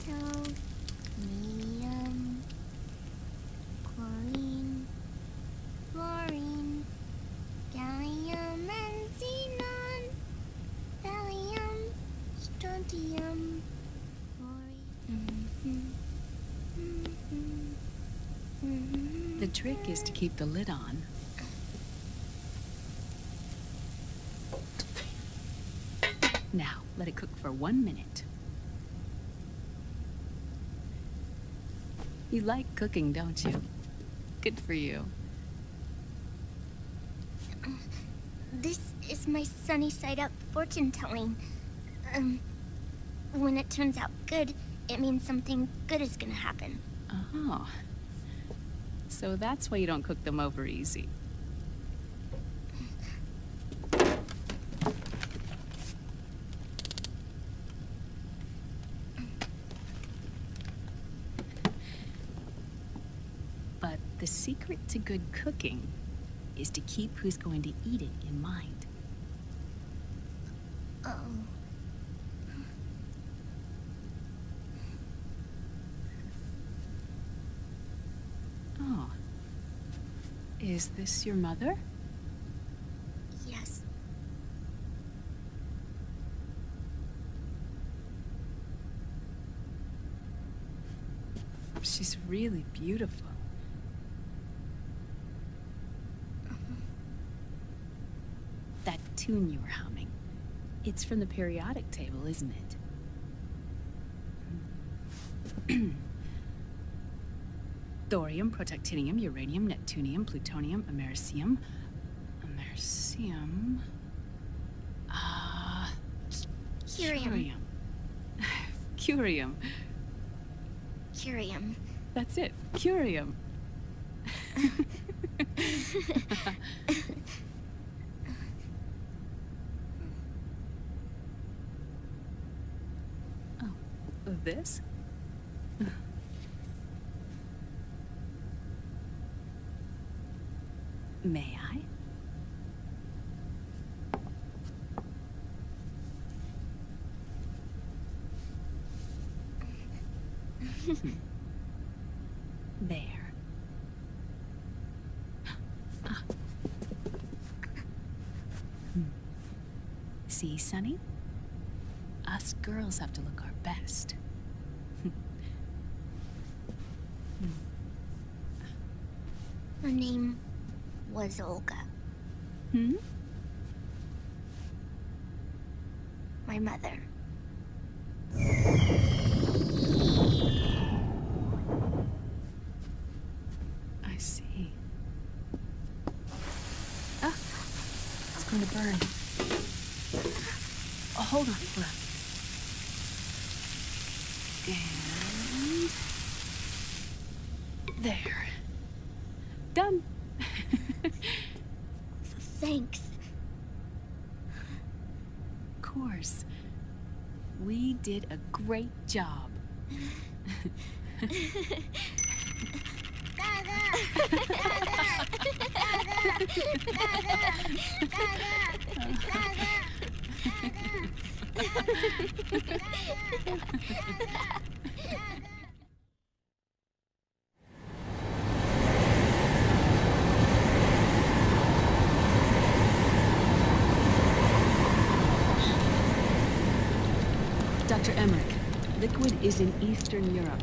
Plutonium, chlorine, fluorine, gallium and xenon, thallium, strontium, fluorine. The trick is to keep the lid on. Now, let it cook for 1 minute. You like cooking, don't you? Good for you. This is my sunny side up fortune telling. When it turns out good, it means something good is gonna happen. Oh. So that's why you don't cook them over easy. But the secret to good cooking is to keep who's going to eat it in mind. Oh. Oh. Is this your mother? Yes. She's really beautiful. That tune you were humming, it's from the periodic table, isn't it? Thorium, protactinium, uranium, neptunium, plutonium, americium. Americium. Curium. Curium. Curium. That's it. Curium. Oh, this? May I? There. See, Sonny? Us girls have to look our best. Her name was Olga. Hmm? My mother. I see. Ah! It's going to burn. Oh, hold on, hold on. And... there. Done. Thanks. Of course. We did a great job. Dr. Emmerich, Liquid is in Eastern Europe.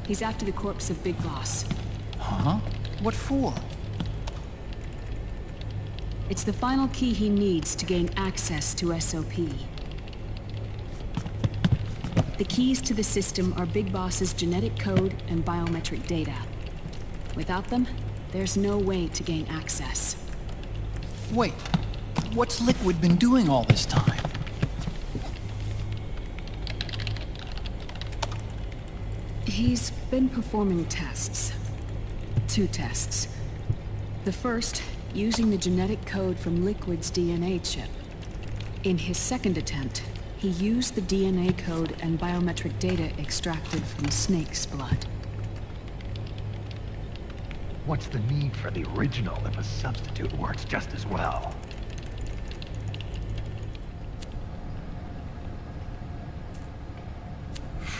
He's after the corpse of Big Boss. Huh? What for? It's the final key he needs to gain access to SOP. The keys to the system are Big Boss's genetic code and biometric data. Without them, there's no way to gain access. Wait, what's Liquid been doing all this time? He's been performing tests. 2 tests. The first, using the genetic code from Liquid's DNA chip. In his second attempt, he used the DNA code and biometric data extracted from Snake's blood. What's the need for the original if a substitute works just as well?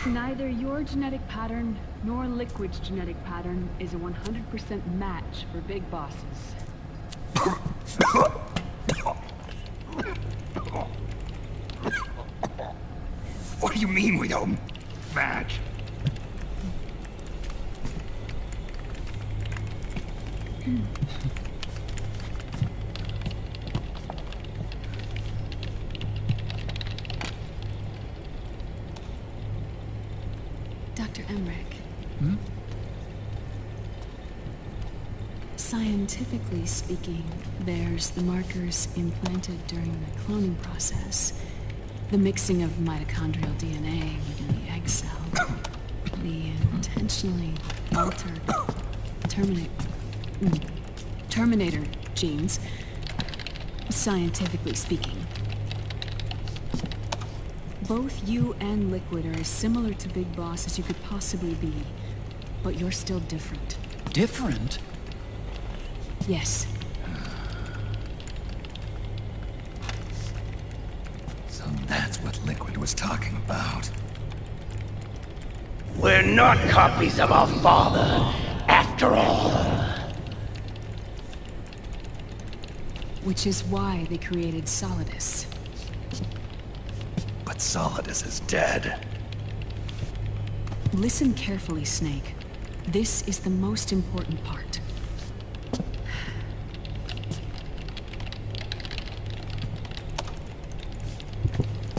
Neither your genetic pattern nor Liquid's genetic pattern is a 100% match for big bosses. What do you mean we don't match? Dr. Emmerich. Hmm? Scientifically speaking, there's the markers implanted during the cloning process. The mixing of mitochondrial DNA within the egg cell. The intentionally altered Terminator genes. Scientifically speaking. Both you and Liquid are as similar to Big Boss as you could possibly be, but you're still different. Different? Yes. So that's what Liquid was talking about. We're not copies of our father, after all. Which is why they created Solidus. But Solidus is dead. Listen carefully, Snake. This is the most important part.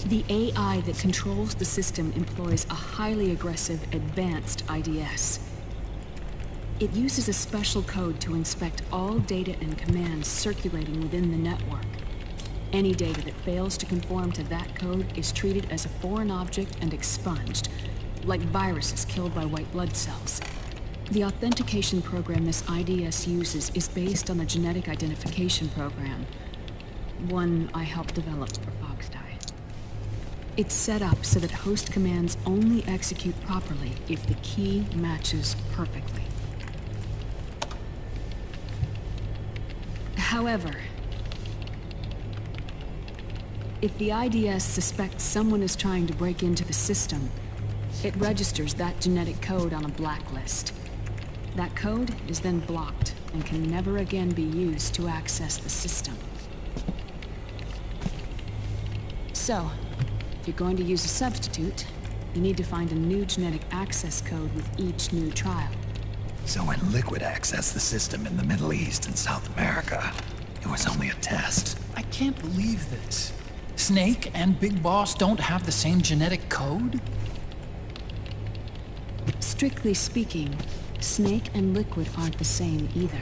The AI that controls the system employs a highly aggressive, advanced IDS. It uses a special code to inspect all data and commands circulating within the network. Any data that fails to conform to that code is treated as a foreign object and expunged, like viruses killed by white blood cells. The authentication program this IDS uses is based on a genetic identification program, one I helped develop for Foxdie. It's set up so that host commands only execute properly if the key matches perfectly. However, if the IDS suspects someone is trying to break into the system, it registers that genetic code on a blacklist. That code is then blocked and can never again be used to access the system. So, if you're going to use a substitute, you need to find a new genetic access code with each new trial. So when Liquid accessed the system in the Middle East and South America, it was only a test. I can't believe this. Snake and Big Boss don't have the same genetic code? Strictly speaking, Snake and Liquid aren't the same either.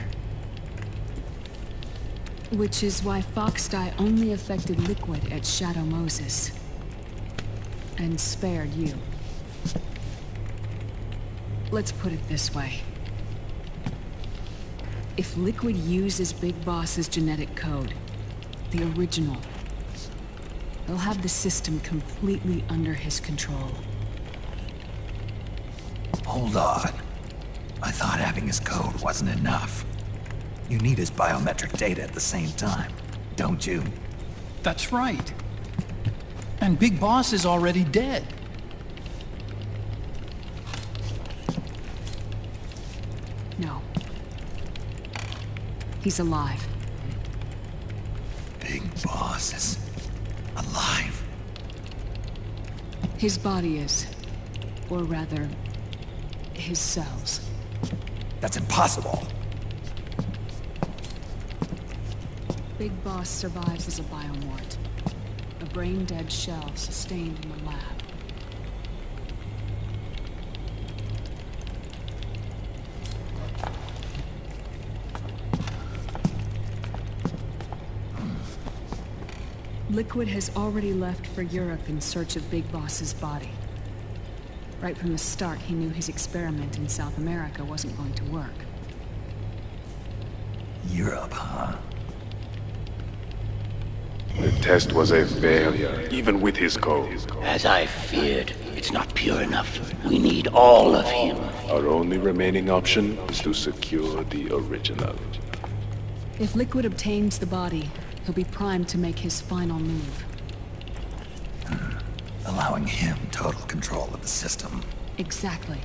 Which is why Foxdie only affected Liquid at Shadow Moses. And spared you. Let's put it this way. If Liquid uses Big Boss's genetic code, the original, he'll have the system completely under his control. Hold on. I thought having his code wasn't enough. You need his biometric data at the same time, don't you? That's right. And Big Boss is already dead. No. He's alive. Big Boss is alive. His body is. Or rather, his cells. That's impossible. Big Boss survives as a biomort. A brain-dead shell sustained in the lab. Liquid has already left for Europe in search of Big Boss's body. Right from the start, he knew his experiment in South America wasn't going to work. Europe, huh? The test was a failure, even with his code. As I feared, it's not pure enough. We need all of him. Our only remaining option is to secure the original. If Liquid obtains the body, he'll be primed to make his final move. allowing him total control of the system. Exactly.